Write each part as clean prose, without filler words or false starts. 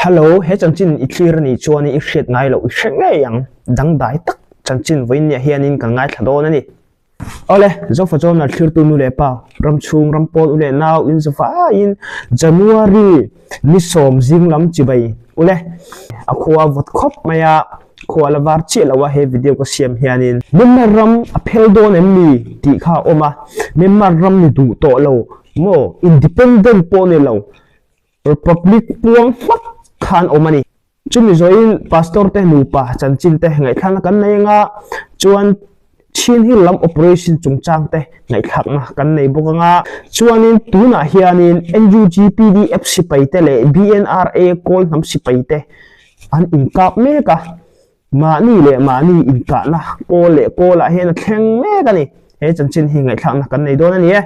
Hello, he chanchin I clear ni chuani I hret ngai lo I hret ngai yang dang dai tak chanchin voin nia hianin kan ngai thado na ni ole zo fa chom na clear tu nu le pa ram chung ram pol ule now in zafa in January ni som jing lam chibai ule akhuwa vot khop maya khwala war che lawa he video ko siam hianin memram aphel don emmi ti kha oma memram ni du to lo mo independent po ni lo republic puang fat khan omani chumi zoin pastor te nu pa chanchin te ngai thang kan nei nga chuan chin hi lam operation chungchang te ngai thak na kan nei boka nga chuanin tuna hianin NUGPD FC paite le BNRA call nam si paite an inkap me ka mani le mani inka na ko le ko la he na thleng me ka ni he chanchin hi ngai thak na kan nei don ani e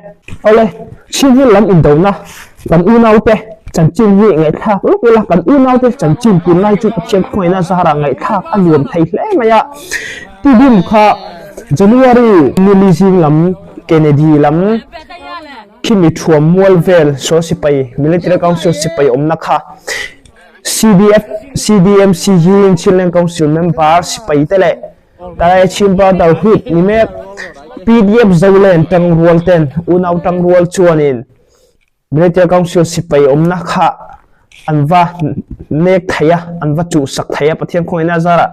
ole chin hi lam in do na kan u nau te chanchin hi ngai thak lu la kan u nau te chanchin tin lai chu chen khoi na sahara ngai thak aluam thei hle maya ti dim kha January releasing lam Kennedy lam kimi thuam mol vel so sipai military council sipai omna kha CDMCG Chilean Council member sipai tele tai chimba dal hut ni mek PDF zaulen tang rual ten unaw tang rual chuanin military council sipai omna kha anwa nek thaya anwa chu sak thaya pathian khoina zara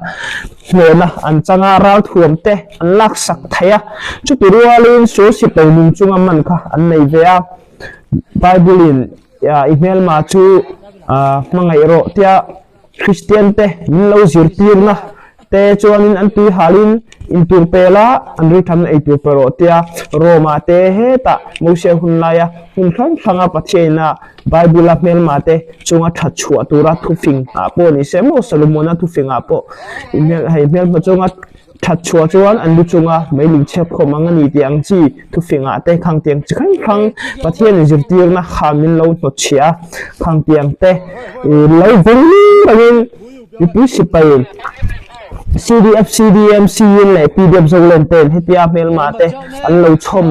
hona an changa ral thuam te an lak sak thaya chu pirualin so sipai ning chunga man kha an nei vea bible in email ma chu mangai ro tia Christian te min lo zirtir na te chuanin an tu halin in tur pela an ri tham ei tu pero tia Roma te he ta mose hunlaya hun thang thanga pathena Bible la mel mate chunga that chua tura thu fing apo ni semo Solomona thu fing apo email hai mel ma chunga that chua chuan an lu chunga mailing chep khomanga ni tiang chi thu fing ate khang tiang chikhang khang pathian zirtir na khamin lo no chia khang tiang te lo veli bagin ipu sipai CDM le PDF zolen ten hetia mel mate an lo chom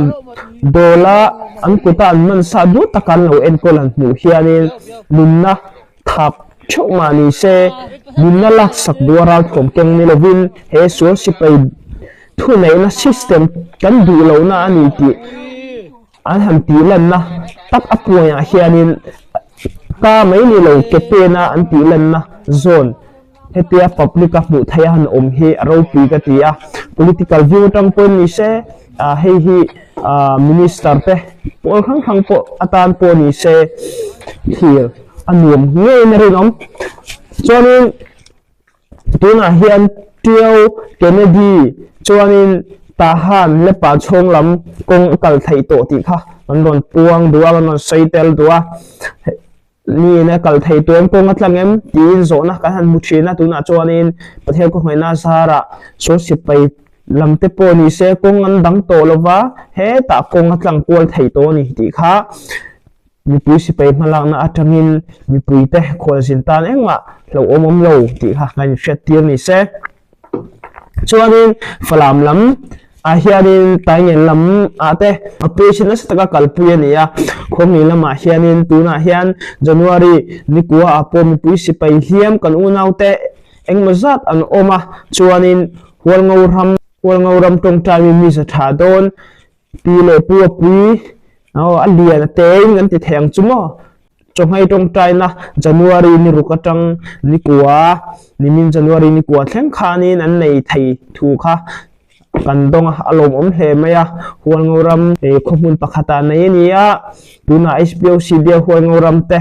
dola an kuta an man sa du takan lo en kolan mu hianin lunna thap chok mani se lunna lak sak duara khom keng ni lovin he so sipai thu nei na system kan du lo na ani ti an ham ti lan na tak apuya hianin ka mai ni lo kepe na an ti lan na zone hetia public of mu thayan he aro pi ka tia political view tang pon ni se hei hi minister te pol khang khang po atan po ni se here anuam nge na rinom chuanin tuna hian tio Kennedy chuanin tahan le pa chong lam kong kal thai to ti kha man ron puang duwa man saitel duwa ni na kal thei tuam pong atlangem tin zo na kan han muthina tuna chuanin pathian ko hmaina sara so sipai lamte po ni se kong an dang to lova he ta kong atlang pol thei to ni ti kha mi pui sipai malang na atangin mi pui te khol sin tan engma lo omom lo ti kha kan shet tir ni se chuanin falam lam hianin taingen lam ate operation as taka kalpuya niya khomi lama hianin tuna hian January nikua apo mi pui sipai hiam kan unaute engmazat an oma chuanin walngauram tong tami mi sa thadon pile pu pui alian tein kan ti theng chumo chonghai tong tai na January ni rukatang nikua nimin January nikua thleng khanin an nei thei thu kha kan dong alom hle maya hual ngoram khomun pakhata nei nia tuna SPO CDA hual ngoram te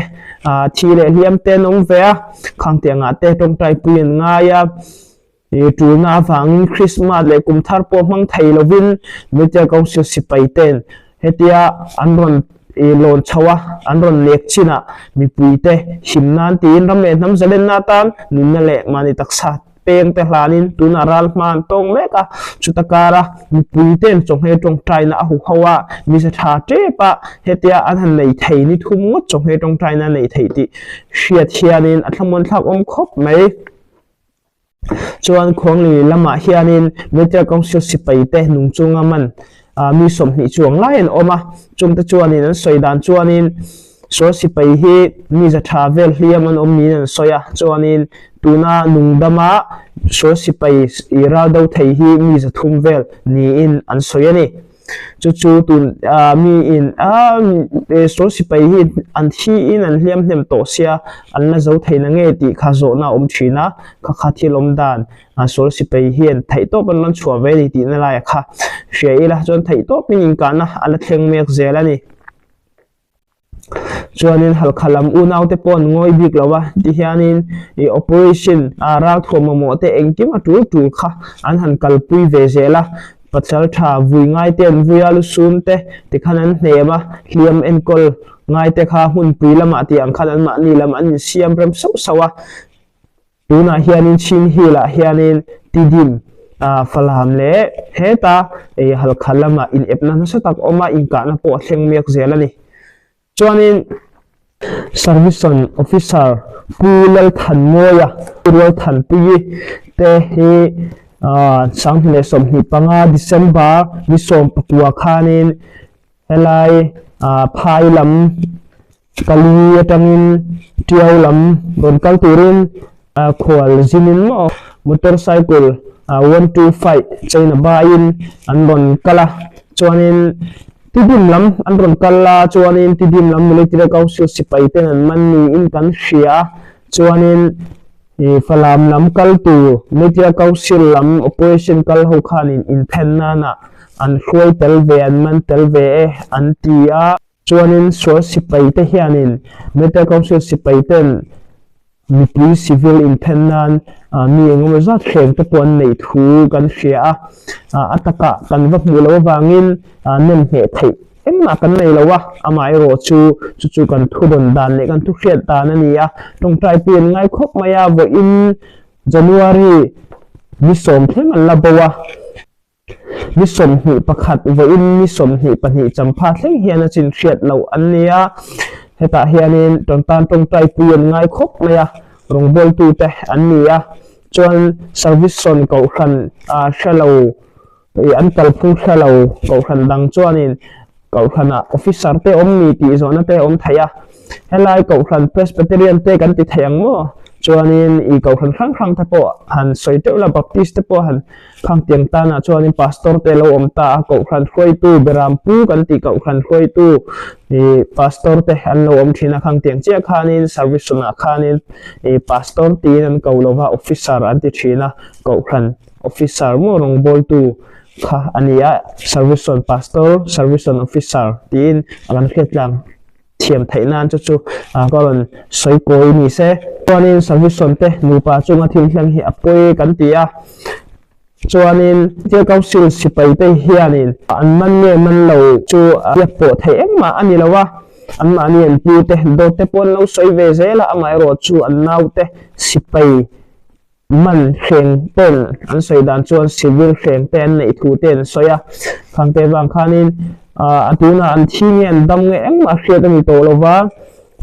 thile liam te nong vea khang tianga te tong tai puin nga ya tuna wang Christmas le kum thar po mang thei lovin media council sipai ten hetia anron lon chawa anron lek china mi puite himnan tin ram le nam zalen na tan nunna le mani taksa peng te hlanin tuna ral man tong leka chutakara mi puiten chonghe tong traina hu hawa mi sa tha te pa hetia an han nei thei ni thum ngot chonghe tong traina nei thei ti hriat hianin athamon thak om khop mai chuan khongli lama hianin media council sipai te nungchunga man mi som ni chuang lain oma chumta chuanin an soidan chuanin so si pai hi mi za travel hliam an om ni an soya chuanin tuna nungdama so si pai ira do thei hi mi za thum vel ni in an soya ni chu tun mi in so si pai hi an thi in an hliam hnem to sia an na zo thei na nge ti kha zo na om thina kha thil om dan so si pai hi an thei to ban lan chua ve ti na la kha she ila chon thei to min in kana ala thleng mek zela ni chuanin halkhalam unaw te pon ngoi bik lawa ti hianin operation rak thoma mo te engkim atu kha an han kalpui ve zela pachal tha vui ngai ten vui alu sun te tikhanan hnema hliam enkol ngai te kha hun pui lama ti ang khanan ma ni lam an siam rem sawa tuna hianin chin hila hianin tidim falam le heta halkhalama in epna na satak oma inka na po thleng mek zela ni chuanin service officer pulal than moya pulal than pui te hi sang le som hi panga December ni som pakua khanin helai phailam kali atangin tiaulam don kal turin khwal zinin mo motorcycle 125 chaina bain an don kala chuanin tidim lam an ron kala chuanin tidim lam military council sipai ten an manni in kan hria chuanin falam lam kal tu military council lam operation kal ho khanin in phenna na an khoi tel ve an man tel ve an tia chuanin so sipai te hianin military council sipai ten mi civil in phennan mi engom za thleng te pon nei thu kan hria ataka kan va mulo wangin nen he thei emma kan nei lawa amai ro chu kan thudon dan le kan thu hriat dan ania tong trai pin ngai khop maya vo in January mi som thleng an labawa mi som hi pakhat vo in mi som hi pani champha thleng hian a chin hriat lo ania heta hianin tong trai pin ngai khop maya rong bol tu te ania chuan service son ko khan shalo an kal phung shalo ko khan dang chuanin ko khana officer te om ni ti zona te om thaya helai ko khan presbyterian te kan ti thayang mo chuanin I ko khan khang ta po han soite la baptist te po han khang tiang ta na chuanin pastor te lo om ta ko khan khoi tu berampu kan ti ko khan khoi tu pastor te han lo om thina khang tiang che khanin service na khanin pastor ti nan ko lova officer an ti thina ko khan officer mo rong bol tu kha ania service on pastor service on officer tin akan khetlang thiam thainan chu koron soi koi ni se chuanin service on te nupa chunga thil hlang hi apoi kan tia chuanin tia council sipai te hianin an man ne man lo chu ya po thai engma ani lawa an ma ni an pu te do te pon lo soi ve zela amai ro chu an nau te sipai man khen ten an soi dan chuan civil khen ten nei thu ten soya khang te wang khanin atuna an thini an dam nge engma hriat ani to lova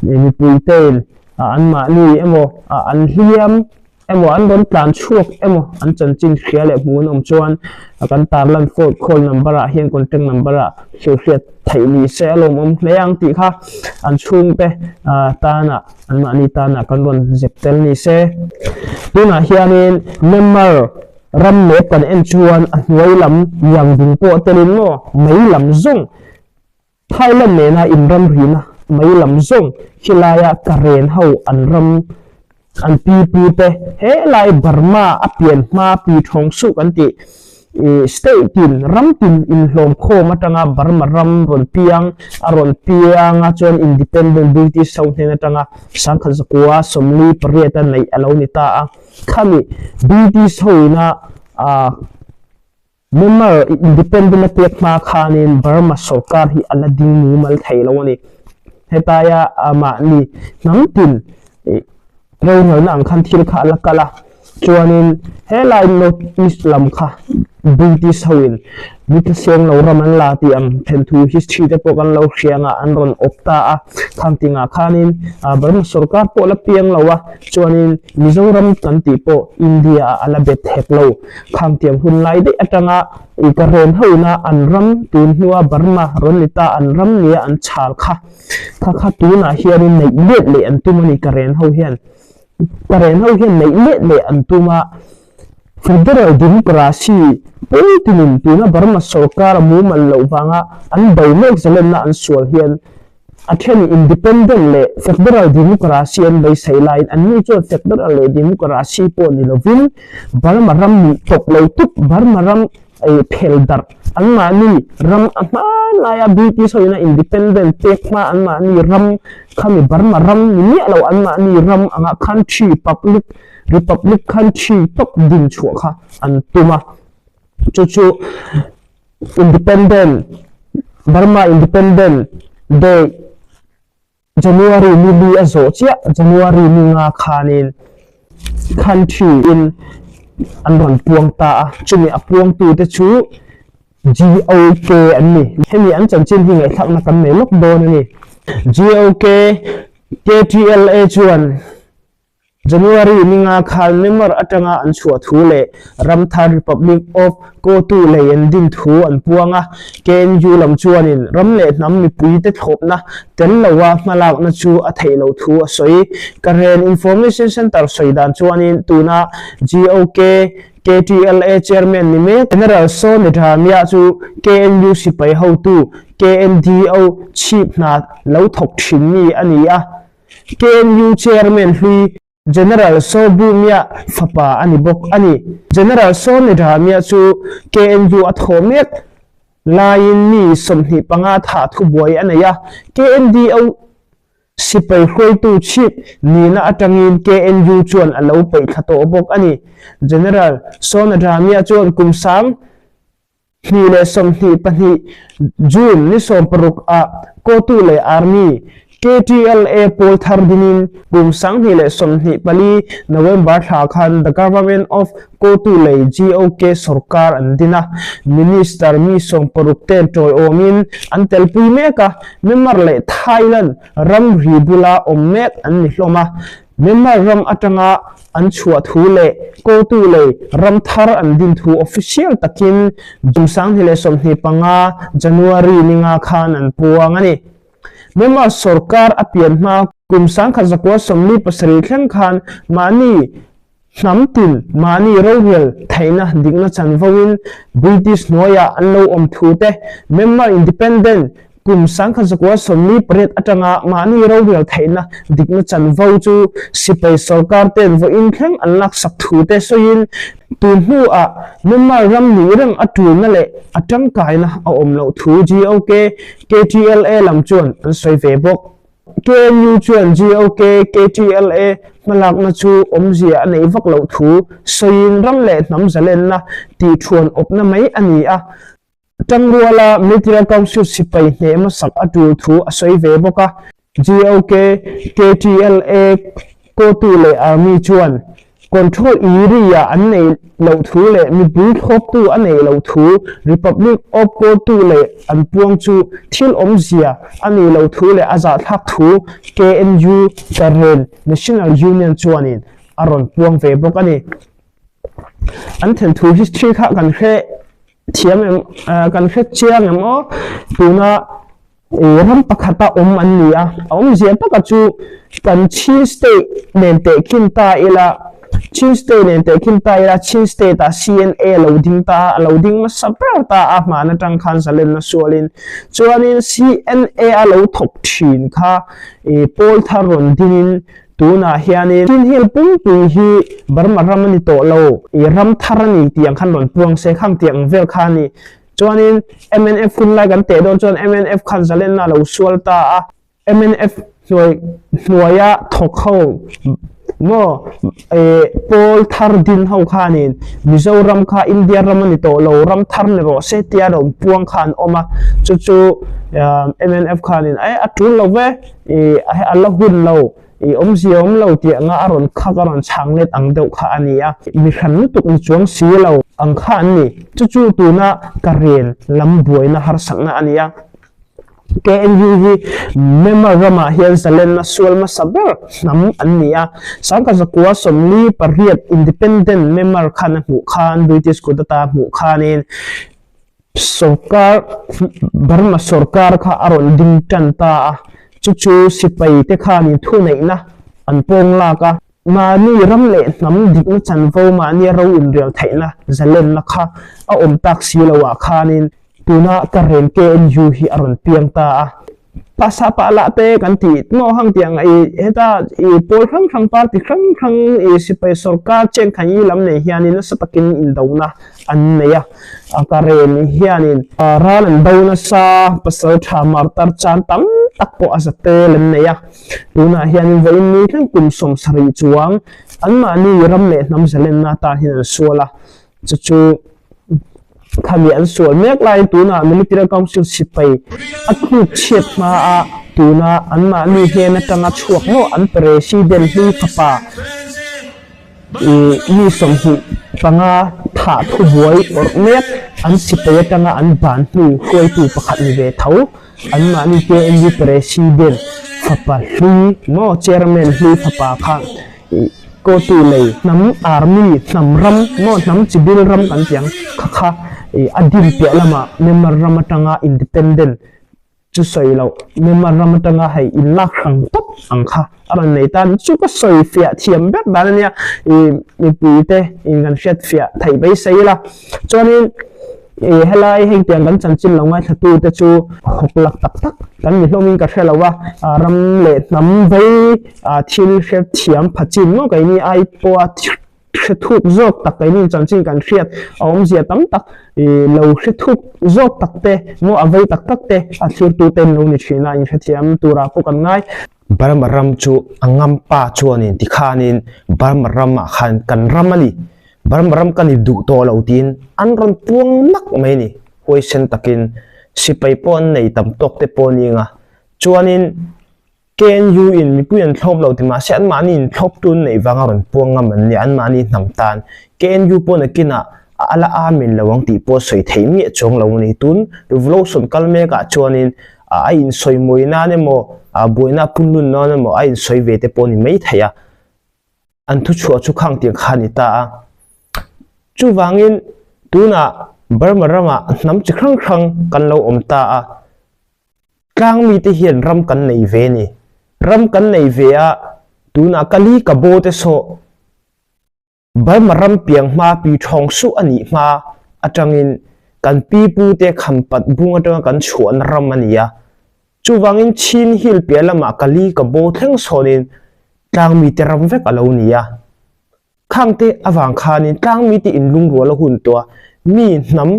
ni puiten an ma ni emo an hliam emo an don plan chuak emo an chanchin hria le hmun om chuan kan tarlan phone call number a hian contact number a hriat thaini se alom om hleang ti kha an chung te tana an ma ni tana kan ron zeptel ni se tuna hianin member ram me kan en chuan a hnuai lam yang ding po telin mo mai lam zong thailand me na in ram rina mai lam zong hilaya karen ho an ram an pi te he lai Burma apian ma pi thong su kan ti state in ram tin in hlom kho matanga Burma ram ron piang aron piang a chuan independent British South na tanga sangkha zakua somli pariata nei alo ni ta a khami British hoina member independent pek ma khanin Burma sarkar hi alading numal thailo ni hetaya ama ni nangtin roi na ang khan thil kha lakala chuanin helai not islam kha British hawin mit siang lo raman la ti am then thu history te pokan lo hrianga anron opta a khamtinga khanin Burma sarkar po la piang lawa chuanin Mizoram kanti po India ala bet hek lo khamtiam hun lai de atanga ikaren hoina anram tun huwa Burma ronita anram nia an chal kha tuna hianin nei let le antumani karen ho hian nei let le antuma Federal Democracy Putin tuna Burma sarkar mu man lo wanga an baimek zalen na an sual hian athen independent le Federal Democracy an bai sailain an ni cho Federal le Democracy po ni lovin Burma ram tok lo tup Burma ram ai pheldar an ma ni ram ama la ya British hoina independent tek ma an ma ni ram khami Burma ram ni lo an ma ni ram anga country Republic country tok din chu kha an tuma chu independent Burma independent day January ni azo chia January ni nga khanin country in anron puang ta chumi apuang tu te chu GOK anni hemi an chanchin hi ngai thakna kan me lok don ani GOK KTLA chuan January ninga khal member atanga an chua thule Ramthar Republic of Kotu leyen din thu an puanga KNU lam chuanin ramle nam mi pui te thopna tel lawa malak na chu a thailo thu a soi Karen Information Center soidan chuanin tuna GOK KTLA chairman ni me General Sonita Mia chu KNU sipai ho tu KNDO chief na lo thok thin ni ania KNU chairman hui General Sobumia Fapa ani bok ani General Sonita Mia chu KNU athomek lain ni somni panga tha thu boy anaya KNDO sipai khoi tu chip ni na atangin KNU chuan alo pai thato bok ani General Sonita Mia chuan kumsang ni le somni pani June ni somparuk a Kotu le army KTLA Paul Thardinin kumsang ni le somni pali November thakhan the government of Kotule GOK sarkar andina minister mi somparuk ten toy omin antel puimeka member le Thailand ram ribula omek anni hloma member ram atanga an chua thule Kotule ram thar andin thu official takin kumsang ni le somni panga January ninga khan an puangani Member sarkar apian ma kumsang khazakwa somni pasari thlang khan mani namtin mani rowel thaina dingna chanwin British noya anlo omthute member independent kumsang khazakwa somni pret atanga mani rowel thaina dingna chanwo chu sipai sarkar ten vo in thlang anlak sakthute soin tunhu a member ram ni rang atuna le atang kaina a omlo thu GOK KTLA lamchuan an soi ve bok KNU chuan GOK KTLA malak na chu omzia anei vak lo thu soin ram le nam zalen na ti thuan opna mai ani a tangruala military council sipai ne ma sak atu thu a soi ve boka GOK KTLA Kotule army chuan control area anei lo thu le mi bu khop tu anei lo thu Republic of Kotule an puang chu thil omzia anei lo thu le aza thak thu KNU Karen National Union chuanin aron puang ve bok ani an then thu history kha kan khe thiam kan khe chiang em o tuna ram pakhata annia zia pakachu kan chi state nen te kinta ila Chin State nen te kinta ila Chin State ta CNA loading ma sapar ta ma na tang khan salen na sualin chuanin CNA alo thok thin kha Paul Tharon dinin tuna hianin tin hil pung tu hi Burma ramani to lo ram tharani tiang khan ron puang se khang tiang vel khani chuanin MNF kun lai kan te don chuan MNF khan salen na lo sual ta MNF noya thok ho mo Paul Thardin ho khanin Mizoram kha India ramani to lo ram thar ne ro se tia rom puang khan oma chu MNF khanin ai atul lo ve ai alahun lo om ziom lo ti anga aron khakaron changlet ang deuh kha ania mi khan tuk ni chuang si lo ang kha ani chu tu na karen lam buaina har sakna ania KNU hi member rama hian zalen na sual ma saber nam ania sangka zakwa somli pariat independent member khan hu khan British ko data hu khanin sarkar Burma sarkar kha aron ding tan ta chu sipai te khani thu nei na an pong la ka mani ramle nam dik na chanvo mani ro in real thaina zalen na kha a om tak si lawa khanin tuna karen KNU hi aron piang ta pasa pala te kan ti mo hang tiang ai heta pol khang party khang sipai sarkar chen khani lam nei hianin satakin indona an neya karen hianin ranan dona sa pasal thamar tar chan tam takpo asate len neya tuna hianin vein ni thang kum som sari chuang an mani ramle nam zalen na ta hin suala chu khami an sual mek lai tuna military council sipai athu chet ma a tuna an mani hena tanga chuak no an president hi papa ni som hi panga tha thu buai or mek an sipai tanga an ban nu khoi tu pakhat ni ve thau an mani ke ni president papa hi no chairman hi papa kha ko tu lei nam army nam ram no nam civil ram kan tiang kha adim pe lama member ramatanga independent chu soilo member ramatanga hai ilak khang top angkha aran nei tan chu ka soi fia thiam ber balania mi pite ingan shet fia thai bai saila chonin helai heng tiang kan chanchin longai thatu te chu hoklak tak tak kan mi hlomin ka thelawa ram le nam vai thil shet thiam phachin no kai ni ai po thuk zok tak kai ni chanchin kan riat om zia tam tak lo thuk zok tak te mo avai tak tak te a thur tu ten lo ni thina in thiam tura ko kan ngai barmaram chu angam pa chuanin tikhanin barmaram khan kan ramali barmaram kan du to lo tin an ron puang nak mai ni hoi sen takin sipai pon nei tam tok te poninga chuanin KNU in mi puyan thop lo ti ma se an mani in thop tun nei wanga ron puanga man ni an mani namtan KNU pon akina ala amin lawang ti po soi theimi chong lo ni tun revolution kalme ka chuanin a in soi moina ne mo a boina punun no ne mo a in soi ve te poni mei thaya an thu chu khang ti khani ta chu wangin tuna barmarama nam chi khrang kan lo om ta a tlang mi te hian ram kan nei ve ni ram kan nei ve a tuna kali ka bo te so barmaram piang ma pi thong su ani ma atangin kan pi pu te khampat bunga tanga kan chuan ram ania chu wangin chin hil pelama kali ka bo thleng sonin tlang mi te ram vek alo nia khangte awang khanin tlang mi ti in lung ruala hun to mi nam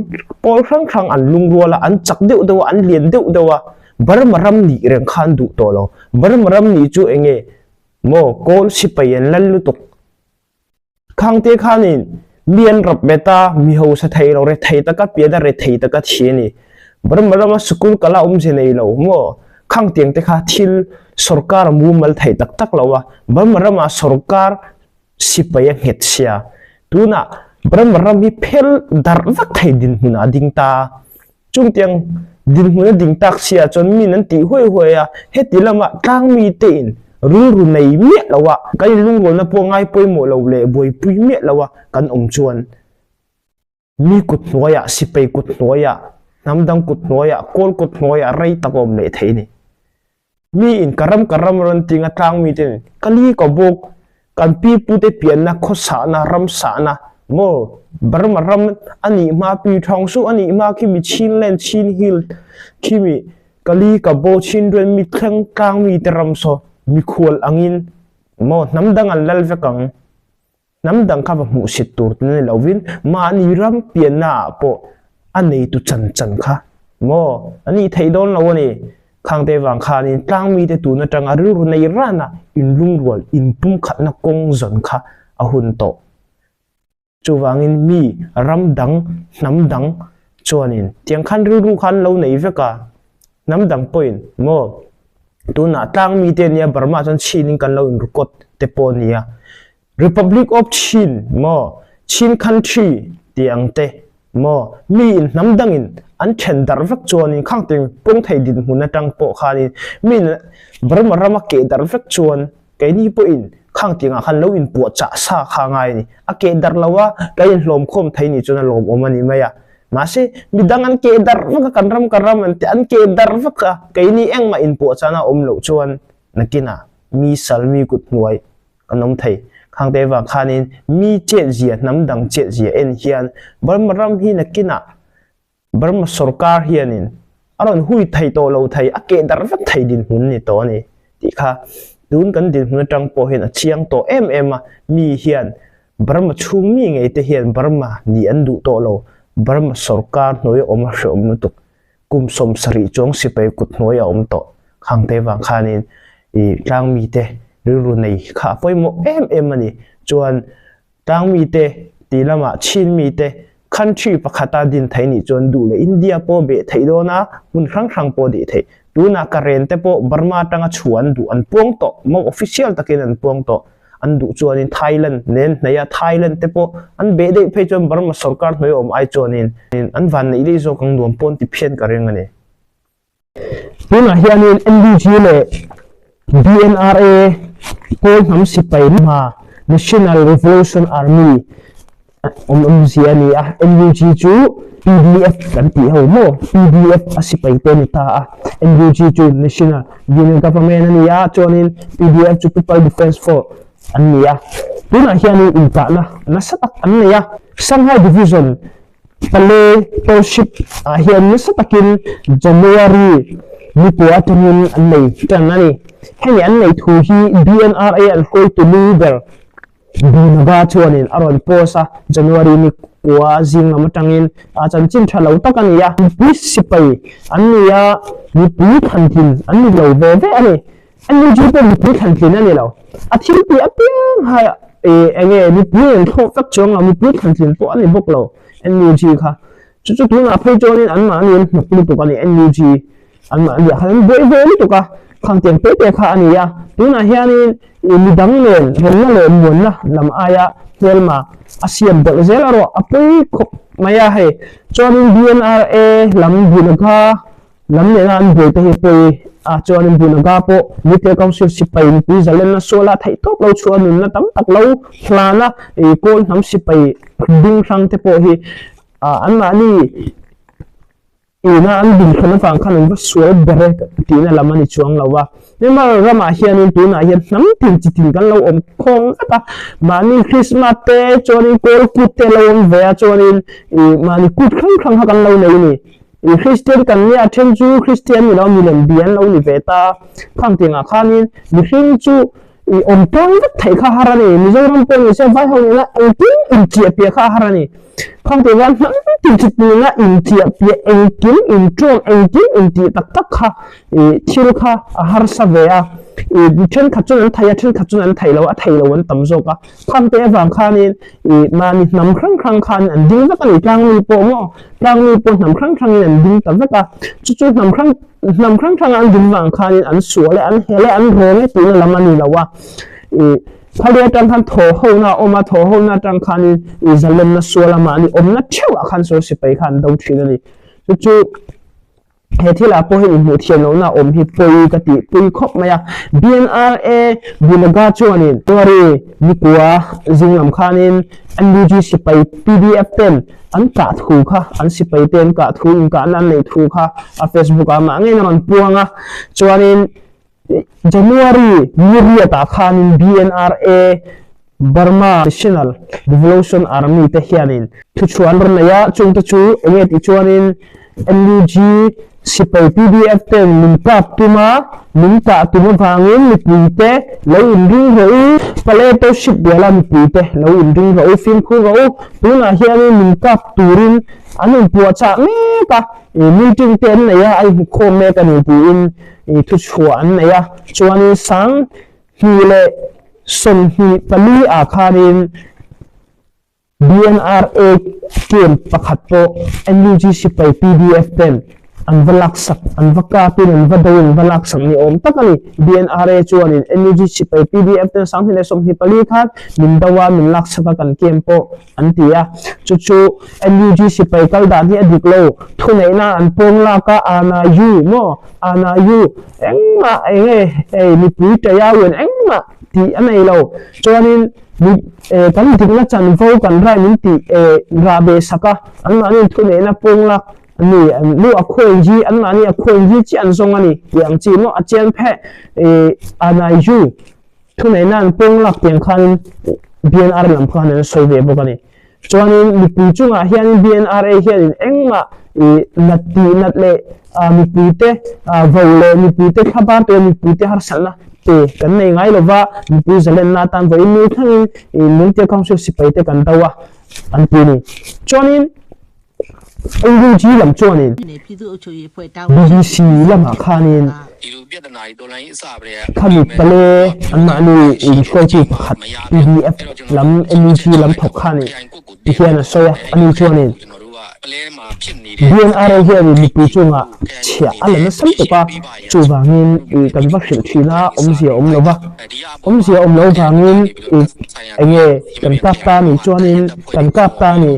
pol khang an lung ruala an chak deuh dewa an lien deuh dewa barmaram ni reng khan du to lo barmaram ni chu enge mo kol sipayen lallu tok khangte khanin mian rap beta mi ho sa thai lo re thai ta ka pia da re thai ta ka thiani barmaram school kala je nei lo mo khang tiang te kha thil sarkar mu mal thai tak tak lawa barmaram sarkar sipaya het sia tuna barmaram hi phel dar vak thai din huna ding ta chung tiang din huna ding tak sia chon min an ti hoi a heti lama tlang mi te in ru nei me lawa kai lung ro na po ngai poi mo lo le boi pui me lawa kan om chuan mi kut noya sipai kut noya namdang kut noya kol kut noya rai takom le theini mi in karam ron tinga tlang mi ten kali ko bok kan pi pu te pian na khosa na ram sa na mo barmaram ani ma pi thong su ani ma ki mi chin len chin hil ki mi kali ka bo chin ren mi thleng tlang mi te ram so mi khol angin mo namdang an lal vekang namdang kha mu sit tur ne lovin ma ni ram pian na po ani tu chan kha mo ani theidon lo ni khangte wang kha ni tlang mi te tu na tanga ru nei rana in lung rol in pum khat na kong zon kha ahun to chu wangin mi ramdang namdang chuanin tiang khan ru khan lo nei veka namdang point mo tuna tlang mi te nia Burma chan Chin kan lo in rukot te po nia Republic of Chin mo Chin country tiang te mo mi in namdang in an chen dar vak chuan in khang teng pung thei din huna tang po khanin min Burma rama ke dar vak chuan ke ni po in khang tinga khan lo in pu cha sa kha ngai ni a ke dar lawa ka in hlom khom thei ni chuna lom omani maya mase bidangan ke dar vak karam an te an ke dar vak ka ni eng ma in pu chana om lo chuan nakina mi salmi kut nuai kanom thei khang te wa khanin mi che zia namdang che zia en hian Burma ram hi nakina Burma sarkar hianin aron hui thei to lo thei a ke dar vak thei din hun ni to ni ti kha dun kan din hun tang po hen a chiang to mi hian Burma chung mi ngei te hian Burma ni an du to lo Burma sarkar noi om shom nu tuk kum som sari chong sipai kut noi om to khang te wa khanin I tang mi te ru nei kha poimo ani chuan tang mi te ti lama Chin mi te country pakhata din thai ni chon du le India po be thai do na mun khang po di thai tu na karen te po Burma tanga chuan du an puang to mo official takin an puang to an du chuan in Thailand nen naya Thailand te po an be de phe chon Burma sarkar noi om ai chon in an van nei le zo kang duam pon ti phian ka reng ani tu na hianin NUG le BNRA ko ham sipai ma National Revolution Army ziani NUG chu PDF kan ti ho mo PDF asipai te ni ta NUG chu National Union Government ani ya chonin PDF chu People Defense Force ani ya tuna hiani inta na satak an ya Shanghai Division pale township hian na satakin January ni puatanin an nei tanani hemi an nei thu hi BNRA an koi to leader binaga chuanin aron posa January ni kwa zing amatangin achan chin thalo takania police sipai anniya ni pu thantin anni lo ve ani anni ji pe ni pu thantin ani lo athil pi apiang ha enge ni pu en tho tak chong ami pu thantin po ani bok lo anni ji kha chu tu na phei chonin an ma ni pu tu kani anni ji an ma ya han ve ni tu ka khang tiang pe pe kha ani ya tu na hianin midang len helna le mon na lam aya helma asiam dal zelaro apui khop maya hai chonin BNRA lam binaga lam ne an be te pe a chonin binaga po mite council sipai ni zalen na sola thai top lo chuan na tam tak lo hlana e kon ham sipai ding sang te po hi an ma ni ina an bin khana fang khan ba suai bere tina lamani chuang lawa nema rama hianin tuna hian nam tin chi tin kan lo om khong ata mani Christmas te choni kol kut te lo om ve chonin mani kut khang ha kan lo nei ni Christian kan ni athen chu Christian ni lo milen bian lo ni veta khang tinga khanin ni hring chu om tong thai kha harani ni zoram pe ni se vai ho na engkin in chi pe kha harani khang te wan nam tin chi na in chi pe engkin in tron engkin in ti tak tak kha thil kha har sa ve a chen khachun an thai chen khachun an thai lo a thai lo an tam zo ka khang te wang khanin mani nam khang khan an ding va ka ni tang ni po mo nam khang an ding ta va ka chu nam khang an ding wang khanin an suale an hele an role tu na lamani lawa phale tan khan tho ho na oma tho ho na tang khanin zalem na suala mani om na thewa khan so sipai khan do thina ni chu hethila po hi mu thiano na om hi poi ka ti poi khop maya BNRA binaga chuanin tori nikwa zingam khanin NUG sipai PDF ten an ka thu kha an sipai ten ka thu in ka nan nei thu kha a Facebook ama ngai naman puanga chuanin January ni ta khanin BNRA Burma National Revolution Army te hianin thu chuan ron ya chung ta chu enge ti chuanin NUG sipai PDF ten minta tuma wangin ni puite lo inding ho pale to ship bela ni puite lo inding ho film khu ho tuna hianin minta turin anun puacha me ka meeting ten na ya ai kho me ka ni tin thu chuan na ya chuan sang hile som hi pali a khanin BNRA team pakhat po NUG sipai PDF ten อันวลักสักอันวกาปินอันวดาววลักสักนี่อมตักนี่ BNRA จวนนี่ NUG สิไป PDF เต็นสังที่ในสมหิปลีคัดมินดาวมินลักสักกันเกมโปอันที่จู่ NUG สิไปกัลดาที่อดีกโลทุนไหนน่ะอันปงลากาอานายูโมอานายูเอ็งมามีปีเตยาเวนเอ็งมาที่อันไหนเราจวนนี่กันถึงนัดจันโฟกันไรมินติราเบสกะอันนั้นทุนไหนน่ะปงลักนี่ลูกอควงจีอันนั้นอควงจีจีอันทรงอันนี้อย่างจีโมอาเจียนแพอานายูทุนไหนนั่นปงลักเตียงคัน BNR ลำพังนั้นสวยเว็บกันนี่จวนนี้มีปีจุงเฮียน BNR เฮียนเอ็งมานัดตีนัดเล่มีปีเตวอลเล่มีปีเตขบาร์ตัวมีปีเตฮาร์สันนะเตกันในไงล่ะว่ามีปีจะเล่นนาตันไว้มีทั้งมุนเตคำสุดสิไปเตกันตัวอันปีนี้จวนนี้NUG ลำจวนนี่ BBC ลำหาคานินขมิปเลอันนั้นนี่ช่วยจีบขัด PDF ลำ NUG ลำถกคานินเฮียนะโซยอันนี้จวนนี่ BNR เฮียนี่มีปีจุงอ่ะเชียอะไรนั่นสัมตุกะจูบางินกันวัคซีนทีน่าเสียลบะเสียลบางินเงี้ยกันกับตานี่จวนนี่กันกับตานี่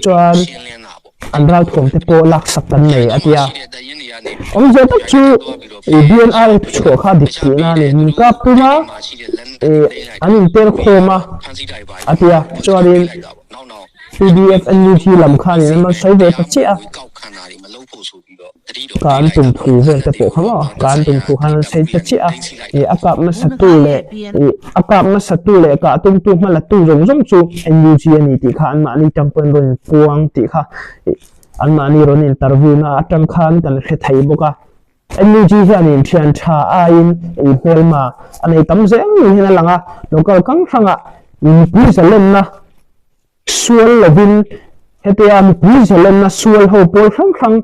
จวนอันเราถ่วงเทโปลักสักกันเลยอาทิตย์จะตัดชูBNR ชัวร์ข้าดิบตีน่านี่มีกับตัวมาอันนี้เตอร์โคมาอาทิตย์จวนนี่ PDF NUG ลำคานี่มันใช้เว็บเจ้าการตุ่มถูเว็บจะโปะเขาว่าการตุ่มถูฮันใช้เจ้าอากาศมันสัตว์เลยอากาศมันสัตว์เลยกะตุ่มถูมันละตุ่มรงจู NUG นี่ตีข้าอันมานี่จำเป็นโดนปวงตีข้าอันมานี่โดนอินเตอร์วิวนะจำข้านกันเฮ็ดไทยบุกะ NUG เฮียนี่เชียนชาอินเฮลมาอันนี้ตั้มเสียงนี่เห็นหลังอ่ะแล้วก็กังฟังอ่ะมีจะเล่นนะส่วนละวินเฮติยามมีเจริญนะส่วนเขาปวดครั้ง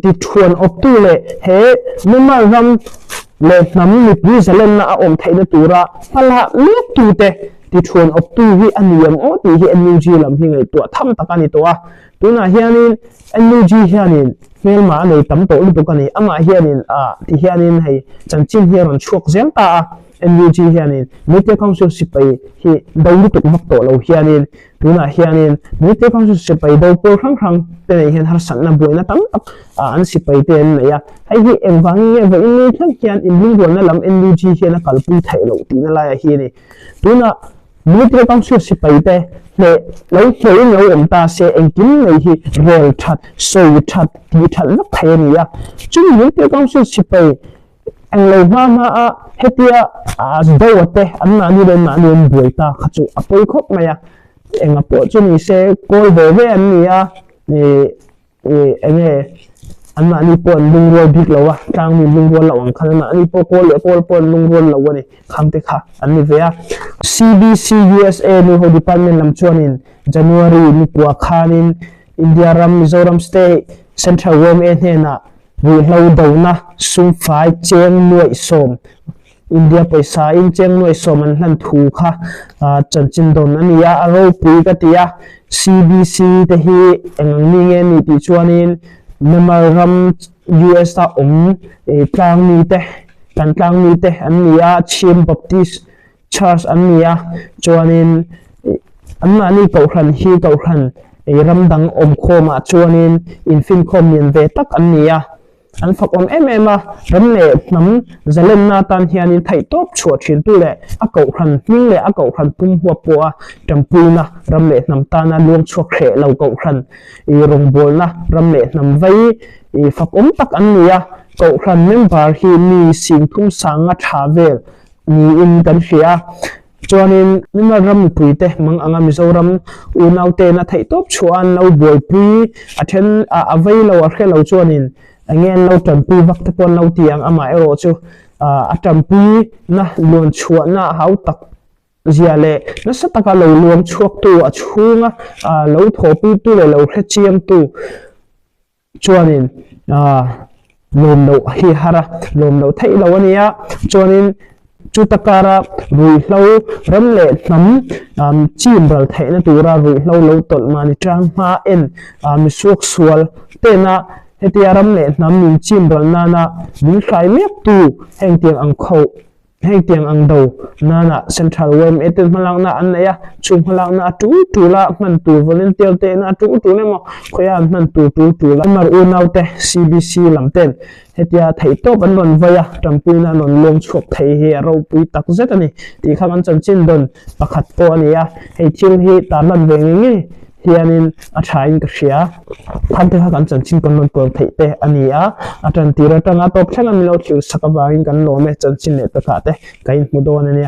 ที่ชวนออกตู้เลยเฮ้ไม่มารำเลยน้ำมีเจริญนะอมไทยตัวระพละเลี้ยตู้เตะที่ชวนออกตู้ที่อันยังโอ้ที่ NUG ลำที่ไงตัวทำตะกันตัวน่ะเฮียนี่ NUG เฮียนี่เมื่อมาในตั้มโตลุตุกันนี่อามาเฮียนี่ที่เฮียนี่ให้จันจินเฮียรันชวกเสียงตาNUG เฮียนี่มิเตคังสุสิไปที่ดาวลุตุมักโตเราเฮียนี่น่ะเฮียนี่มิเตคังสุสิไปดาวโปครั้งแต่ในเฮียนหาสันนับบุญนะตั้มอันสิไปเต็นเนี่ยให้ที่เอ็มฟังเนี่ยว่าอินนี่ทั้งเฮียนอินลิงวนนั่นลำ NUG เฮียนกัลปุยไทยเราตีนั่นแหละเฮียนี่น่ะมิเตคังสุสิไปเตเนี่ยเราเคยเราเอ็มตาเสียเองกินในที่เรลชัดโซยชัดดีชัดนักไทยเนี่ยจึงมิเตคังสุสิไปอันเรามาเฮติยาดาวเตะอันนั้นนี่เป็นมันเป็นบวยตาขัดจูอภัยครบไหมอ่ะเอ็งอภัยจนนี่เสกโกลเบเวอันนี้อ่ะอันนี้ปนลุงรัวบิ๊กแล้ววะทางมีลุงรัวเหล่าอันขันอันนี้ปนลุงรัวเหล่าวะนี่คำเตะค่ะอันนี้เวีย CBC USA นี่เขาดิพาร์ตเมนต์ลำชวนิน January นี่ปัวขานิน India Ram Mizoram State Central West เนี่ยนะวิเราดูนะสุ่มไฟเจียงหน่วยสมอินเดียไปสายเจียงหน่วยสมมันนั่นถูกค่ะจันจินโดนนั่นยาเราปุยกันที่ยา CBC แต่ที่เองนี่เงี้ยนี่ที่ชวนินนมารัม US ตากลางนี่แต่กันกลางนี่แต่อันนี้ยาชิมบัพติสชาร์ชอันนี้ยาชวนินอันนี้เก่าขันฮีเก่าขันรำดังโคมาชวนินอินฟินคอมเมียนเวตักอันนี้ยาอันฝักเอ็มรำเล่น้ำจะเล่นนาตันเฮียนินไทยตบชัวชินตุเล่อากาขันนิ่งเล่อากาขันปุ่มหัวปัวจำปุยนะรำเล่น้ำตานะลวงชัวเขะเราเกาขันรงบอลนะรำเล่น้ำไว้ฝักตักอันนี้เกาขันเมมบาร์ฮีมีสิ่งทุ่มสังชาเวลมีอินกันเสียจวนนี้นี่มารำปุยเตะมังอังมิโซรำอุณเอาเตนะไทยตบชัวอันเราบวยปุยอาเทนอาไว้เราอาเขเราจวนนี้เงี้ยเราจำปีวักตะกอนเราเตียงอามาเอโรจูจำปีนะล้วนชัวนะเขาตักเจียเล่นั่นสัตว์ก็เราล้วนชัวตัวชูงเราทอปีตัวเราเฮเชียมตัวจวนนี้ลมเราฮิฮาระลมเราไทยเราวันนี้จวนนี้จุดตะการะรุยเรารำเล่น้ำจีมเราไทยนั่นตัวเรารุยเราตดมาในจังมาเอ็นมีสวกสวลเตนะ heti aram le nam min chim rol nana min khai mek tu heng tiang ang kho heng tiang ang do nana central wem etel malang na an ya chung malang na tu la man tu volunteer te na tu ne mo khoya man tu la mar u nau te cbc lamten hetia thei to ban non vaya tampuna non long chop thei he ro pui tak zet ani ti khang an chan chin don pakhat ko ani ya hei thil hi taman vengi hianin a thain ka hria phante ha kan chan chin kon non pol thei te ani a atan tira tanga top thanga milo thil sakawangin kan lo me chan chin le ta ka te kain mudon ani